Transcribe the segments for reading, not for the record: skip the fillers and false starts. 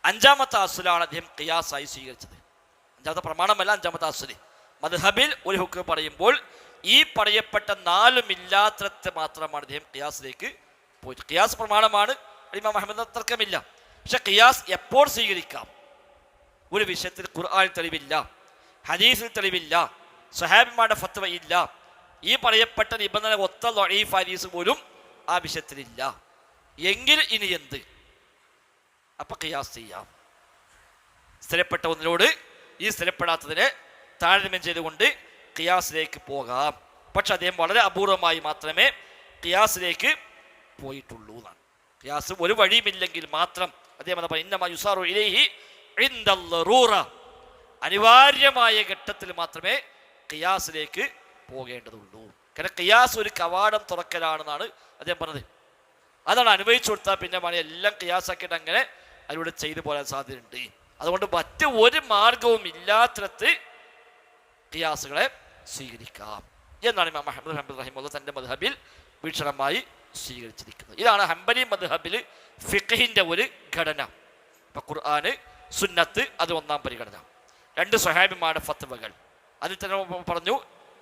അഞ്ചാമത്തെ അസ്ലാണ് അദ്ദേഹം ഖിയാസായി സ്വീകരിച്ചത്. അഞ്ചാമത്തെ പ്രമാണമല്ല, അഞ്ചാമത്തെ അസ്ല്. മദ്ഹബിൽ ഒരു ഹുക്ം പറയുമ്പോൾ ഈ പറയപ്പെട്ട നാലുമില്ലാത്തത് മാത്രമാണ് അദ്ദേഹം ഖിയാസിലേക്ക് പോയിട്ട്. ഖിയാസ് പ്രമാണമാണ്, ഇമാം അഹ്മദ് തർക്കമില്ല. പക്ഷെ ഖിയാസ് എപ്പോൾ സ്വീകരിക്കാം? ഒരു വിഷയത്തിൽ ഖുർആനിൽ തെളിവില്ല, ഹദീസിൽ തെളിവില്ല, സ്വഹാബിമാരുടെ ഫത്വ ഇല്ല, ഈ പറയപ്പെട്ട നിബന്ധന ഒത്ത ദഈഫ് ഹദീസ് പോലും ആ വിഷയത്തിലില്ല എങ്കിൽ ഇനി എന്ത്? അപ്പൊ ഖിയാസ് ചെയ്യാം. സ്ഥിരപ്പെട്ട ഒന്നിനോട് ഈ സ്ഥിരപ്പെടാത്തതിനെ താരതമ്യം ചെയ്തുകൊണ്ട് ഖിയാസിലേക്ക് പോകാം. പക്ഷെ അദ്ദേഹം വളരെ അപൂർവമായി മാത്രമേ ഖിയാസിലേക്ക് പോയിട്ടുള്ളൂ എന്നാണ്. ഖിയാസ് ഒരു വഴിയുമില്ലെങ്കിൽ മാത്രം അദ്ദേഹം ഇന്നമാ യുസാറു ഇലൈഹി ഇൻദൽ ളറൂറ, അനിവാര്യമായ ഘട്ടത്തിൽ മാത്രമേ ഖിയാസിലേക്ക് പോകേണ്ടതുള്ളൂ. കാരണം ഖിയാസ് ഒരു കവാടം തുറക്കലാണെന്നാണ് അദ്ദേഹം പറഞ്ഞത്. അതാണ് അനുഭവിച്ചു കൊടുത്താൽ പിന്നെ വേണമെങ്കിൽ എല്ലാം ഖിയാസാക്കിയിട്ട് അങ്ങനെ അതിലൂടെ ചെയ്തു പോരാൻ സാധ്യതയുണ്ട്. അതുകൊണ്ട് മറ്റ് ഒരു മാർഗവും ഇല്ലാത്തടത്ത് ഖിയാസുകളെ സ്വീകരിക്കാം എന്നാണ് ഇമാം അഹ്മദ് ഹംബലി റഹിമഹുല്ലാഹ് തൻ്റെ മദ്ഹബിൽ വീക്ഷണമായി സ്വീകരിച്ചിരിക്കുന്നത്. ഇതാണ് ഹംബലി മദ്ഹബിൽ ഫിഖ്ഹിൻ്റെ ഒരു ഘടന. ഇപ്പം ഖുർആന്, സുന്നത്ത് അത് ഒന്നാം പരിഗണന. രണ്ട് സ്വഹാബിമാരുടെ ഫത്വകൾ, അതിൽ തന്നെ പറഞ്ഞു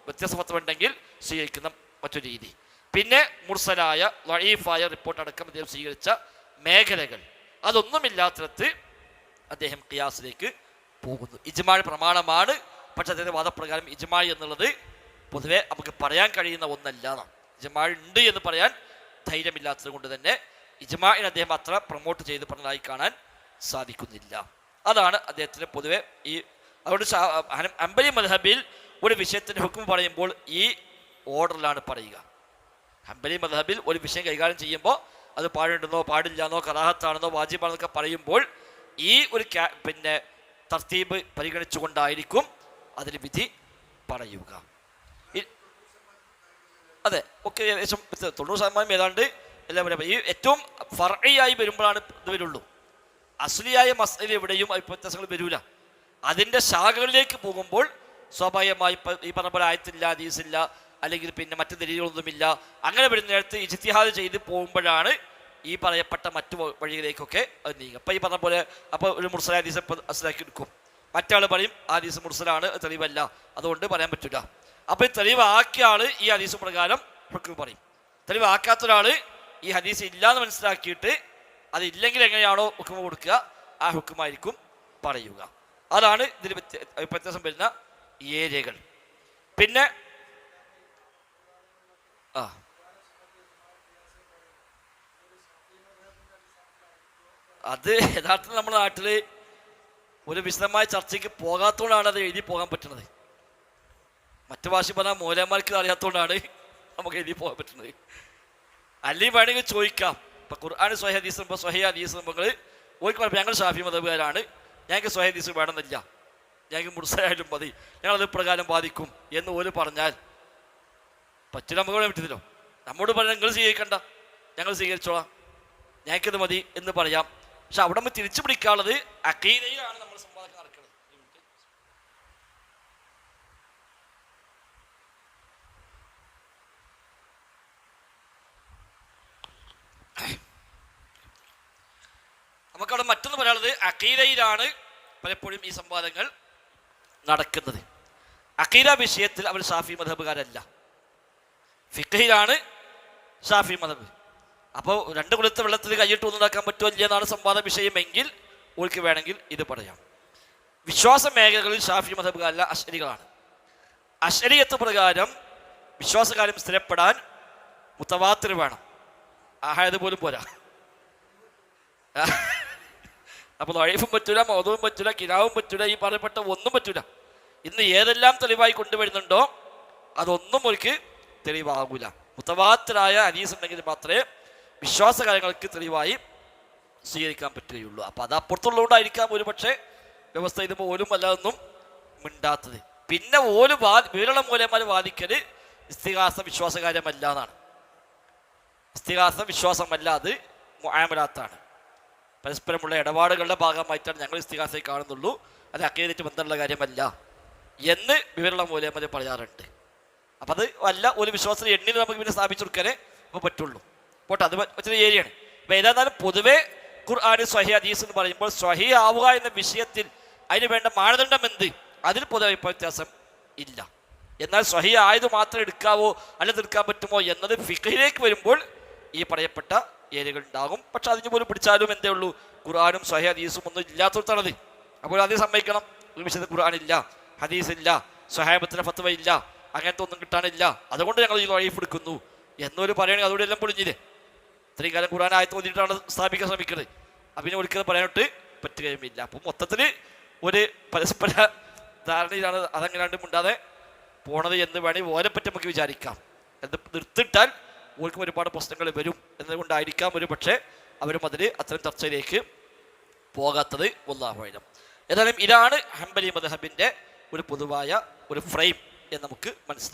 വ്യത്യസ്ത ഫത്വ ഉണ്ടെങ്കിൽ സ്വീകരിക്കുന്ന മറ്റൊരു രീതി. പിന്നെ മുർസലായ ദഈഫായ റിപ്പോർട്ട് അടക്കം അദ്ദേഹം സ്വീകരിച്ച മേഖലകൾ, അതൊന്നുമില്ലാത്തടത്ത് അദ്ദേഹം ഖിയാസിലേക്ക് പോകുന്നു. ഇജ്മാ പ്രമാണമാണ്, പക്ഷെ അദ്ദേഹത്തെ വാദപ്രകാരം ഇജ്മാ എന്നുള്ളത് പൊതുവെ നമുക്ക് പറയാൻ കഴിയുന്ന ഒന്നല്ല. ഇജ്മാ ഉണ്ട് എന്ന് പറയാൻ ധൈര്യമില്ലാത്തത് കൊണ്ട് തന്നെ ഇജ്മാഇനെ അദ്ദേഹം അത്ര പ്രൊമോട്ട് ചെയ്ത് പറഞ്ഞതായി കാണാൻ സാധിക്കുന്നില്ല. അതാണ് അദ്ദേഹത്തിന് പൊതുവെ ഈ. അതുകൊണ്ട് ഹംബലി മദ്ഹബിൽ ഒരു വിഷയത്തിൻ്റെ ഹുക്ം പറയുമ്പോൾ ഈ ഓർഡറിലാണ് പറയുക. ഹംബലി മദ്ഹബിൽ ഒരു വിഷയം കൈകാര്യം ചെയ്യുമ്പോൾ അത് പാടുണ്ടെന്നോ പാടില്ലെന്നോ കറാഹത്താണെന്നോ വാജിബാണെന്നൊക്കെ പറയുമ്പോൾ ഈ ഒരു പിന്നെ തർത്തീബ് പരിഗണിച്ചുകൊണ്ടായിരിക്കും അതിൽ വിധി പറയുക. അതെ, ഒക്കെ ഏകദേശം 90% ഏതാണ്ട് എല്ലാവരും ഈ ഏറ്റവും ഫർഇയായി വരുമ്പോഴാണ് ഇത് വരുള്ളൂ. അസ്ലിയായ മസ്അല എവിടെയും വ്യത്യാസങ്ങൾ വരില്ല. അതിൻ്റെ ശാഖകളിലേക്ക് പോകുമ്പോൾ സ്വാഭാവികമായി ഈ പറഞ്ഞ പോലെ ആയത്തില്ല, ഹദീസില്ല, അല്ലെങ്കിൽ പിന്നെ മറ്റു ദലീലുകളൊന്നുമില്ല, അങ്ങനെ വരുന്ന നേരത്ത് ഇജ്തിഹാദ് ചെയ്ത് പോകുമ്പോഴാണ് ഈ പറയപ്പെട്ട മറ്റു വഴികളിലേക്കൊക്കെ അത് നീങ്ങുക. അപ്പം ഈ പറഞ്ഞ പോലെ അപ്പോൾ ഒരു മുർസല ഹദീസ് അസ്ലാക്കി എടുക്കും, മറ്റാൾ പറയും ആ ഹദീസ് മുർസലാണ്, തെളിവല്ല, അതുകൊണ്ട് പറയാൻ പറ്റില്ല. അപ്പോൾ ഈ തെളിവാക്കിയ ആൾ ഈ ഹദീസ് പ്രകാരം ഹുക്ം പറയും. തെളിവാക്കാത്ത ഒരാൾ ഈ ഹദീസ് ഇല്ലയെന്ന് മനസ്സിലാക്കിയിട്ട് അതില്ലെങ്കിൽ എങ്ങനെയാണോ ഹുക്ം കൊടുക്കുക ആ ഹുക്കുമായിരിക്കും പറയുക. അതാണ് ഇതിൽ വ്യത്യാസം വരുന്ന ഏരിയകൾ. പിന്നെ അത് യഥാർത്ഥത്തിൽ നമ്മുടെ നാട്ടിൽ ഒരു വിശദമായ ചർച്ചയ്ക്ക് പോകാത്തതുകൊണ്ടാണ് അത് എഴുതി പോകാൻ പറ്റുന്നത്. മറ്റു ഭാഷ പറഞ്ഞാൽ മൗലന്മാർക്ക് അറിയാത്തതുകൊണ്ടാണ് നമുക്ക് എഴുതി പോകാൻ പറ്റുന്നത്. അല്ലെങ്കിൽ വേണമെങ്കിൽ ചോദിക്കാം. ഇപ്പം ഖുർആൻ സ്വഹീഹ് ഹദീസ് ഇപ്പോൾ സ്വഹീഹ് ഹദീസ് നമ്മൾ ഓർക്ക് ഞങ്ങൾ ഷാഫി മദ്ഹബുകാരാണ്, ഞങ്ങൾക്ക് സ്വഹീഹ് ഹദീസ് വേണമെന്നില്ല, ഞങ്ങൾക്ക് മുർസലായാലും മതി, ഞങ്ങളത് പ്രകാരം ബാധിക്കും എന്ന് ഓര് പറഞ്ഞാൽ പറ്റില്ല. നമുക്ക് പറയാൻ പറ്റത്തില്ലോ. നമ്മോട് പറഞ്ഞാൽ നിങ്ങൾ സ്വീകരിക്കണ്ട, ഞങ്ങൾ സ്വീകരിച്ചോളാം, ഞങ്ങൾക്കിത് മതി എന്ന് പറയാം. പക്ഷെ അവിടെ നമ്മൾ തിരിച്ചു പിടിക്കാനുള്ളത് അഖീദയിലാണ് നമ്മൾ സംവാദം നടക്കുന്നത്. നമുക്കവിടെ മറ്റൊന്ന് പറയാനുള്ളത് അഖീദയിലാണ് പലപ്പോഴും ഈ സംവാദങ്ങൾ നടക്കുന്നത്. അഖീദ വിഷയത്തിൽ അവർ ഷാഫി മദ്ഹബുകാരല്ല, ഫിഖ്ഹിലാണ് ഷാഫി മദ്ഹബ്. അപ്പോൾ രണ്ട് കുളത്തെ വെള്ളത്തിൽ കൈയിട്ട് ഒന്നുണ്ടാക്കാൻ പറ്റുമോ എന്നാണ് സംവാദ വിഷയമെങ്കിൽ ഓർക്ക് വേണമെങ്കിൽ ഇത് പറയാം. വിശ്വാസ മേഖലകളിൽ ഷാഫി മദ്ഹബുകാരല്ല, അശ്അരികളാണ്. അശ്അരിയത്ത് പ്രകാരം വിശ്വാസകാര്യം സ്ഥിരപ്പെടാൻ മുത്തവാത്തിർ വേണം, ആഹായത് പോലും പോരാ. അപ്പോൾ ദഈഫും പറ്റൂല, മൗദൂഉം പറ്റൂല, കിനാവും പറ്റൂല, ഈ പറയപ്പെട്ട ഒന്നും പറ്റൂല. ഇന്ന് ഏതെല്ലാം തെളിവായി കൊണ്ടുവരുന്നുണ്ടോ അതൊന്നും അവർക്ക് തെളിവാകൂല. മുത്തവാത്തിറായ ഹദീസ് ഉണ്ടെങ്കിൽ മാത്രമേ വിശ്വാസ കാര്യങ്ങൾക്ക് തെളിവായി സ്വീകരിക്കാൻ പറ്റുകയുള്ളൂ. അപ്പോൾ അത് അപ്പുറത്തുള്ളതുകൊണ്ടായിരിക്കാം ഒരു പക്ഷേ വ്യവസ്ഥ ചെയ്യുമ്പോൾ ഓലും അല്ലാതൊന്നും മിണ്ടാത്തത്. പിന്നെ ഓല് വിവരമുള്ള മൂലന്മാർ വാദിക്കല് ഇസ്തിഗാസ വിശ്വാസകാര്യമല്ല എന്നാണ്. ഇസ്തിഗാസ വിശ്വാസമല്ല, അത് മുആമലാത്താണ്, പരസ്പരമുള്ള ഇടപാടുകളുടെ ഭാഗമായിട്ടാണ് ഞങ്ങൾ ഇസ്തിഗാസയെ കാണുന്നുള്ളൂ, അത് അഖീദയായിട്ട് ബന്ധമുള്ള കാര്യമല്ല എന്ന് വിവരമുള്ള മൂലന്മാർ പറയാറുണ്ട്. അപ്പം അത് അല്ല ഒരു വിശ്വാസത്തിന് എണ്ണിന് നമുക്ക് പിന്നെ സ്ഥാപിച്ചു കൊടുക്കാനേ അപ്പോൾ പറ്റുള്ളൂ. പോട്ടെ, അത് മറ്റൊരു ഏരിയയാണ്. അപ്പോൾ ഏതായിരുന്നാലും പൊതുവെ ഖുർആന് സ്വഹീഹ് ഹദീസ് എന്ന് പറയുമ്പോൾ സ്വഹീഹ് ആവുക എന്ന വിഷയത്തിൽ അതിന് വേണ്ട മാനദണ്ഡം എന്ത്, അതിൽ പൊതുവെ വ്യത്യാസം ഇല്ല. എന്നാൽ സ്വഹീഹ് ആയത് മാത്രം എടുക്കാവോ അല്ലെങ്കിൽ എടുക്കാൻ പറ്റുമോ എന്നത് ഫിഖഹിലേക്ക് വരുമ്പോൾ ഈ പറയപ്പെട്ട ഏരിയകൾ ഉണ്ടാകും. പക്ഷെ അതിന് പോലും പിടിച്ചാലും എന്തേ ഉള്ളൂ, ഖുർആനും സ്വഹീഹ് ഹദീസും ഒന്നും ഇല്ലാത്തടത്താണത്. അപ്പോൾ ആദ്യം സമ്മതിക്കണം, ഒരു വിഷയത്തിൽ ഖുർആൻ ഇല്ല, ഹദീസ് ഇല്ല, സ്വഹാബത്തിന്റെ ഫത്വ ഇല്ല, അങ്ങനത്തെ ഒന്നും കിട്ടാനില്ല, അതുകൊണ്ട് ഞങ്ങൾ ഈ ലൈഫ് എടുക്കുന്നു എന്നൊരു പറയുകയാണെങ്കിൽ അതോടെ എല്ലാം പൊളിഞ്ഞില്ലേ. ഇത്രയും കാലം ഖുർആൻ ആയത്ത് ഓതിയിട്ടാണ് സ്ഥാപിക്കാൻ ശ്രമിക്കുന്നത്. അതിനെ ഒരിക്കലും പറയാനോട്ട് പറ്റുകയുമില്ല. അപ്പം മൊത്തത്തിൽ ഒരു പരസ്പര ധാരണയിലാണ് അതങ്ങനാണ്ട് മുണ്ടാതെ പോണത് എന്ന് വേണമെങ്കിൽ ഓരെ പറ്റി നമുക്ക് വിചാരിക്കാം. എന്ത് നിർത്തിട്ടാൽ ഓർക്കും ഒരുപാട് പ്രശ്നങ്ങൾ വരും എന്നതുകൊണ്ടായിരിക്കാം ഒരു പക്ഷേ അവരും അതിൽ അത്തരം ചർച്ചയിലേക്ക് പോകാത്തത്. വല്ലാഹു അഅലം. ഏതായാലും ഇതാണ് ഹംബലി മദ്ഹബിൻ്റെ ഒരു പൊതുവായ ഒരു ഫ്രെയിം എന്ന് നമുക്ക് മനസ്സിലാക്കാം.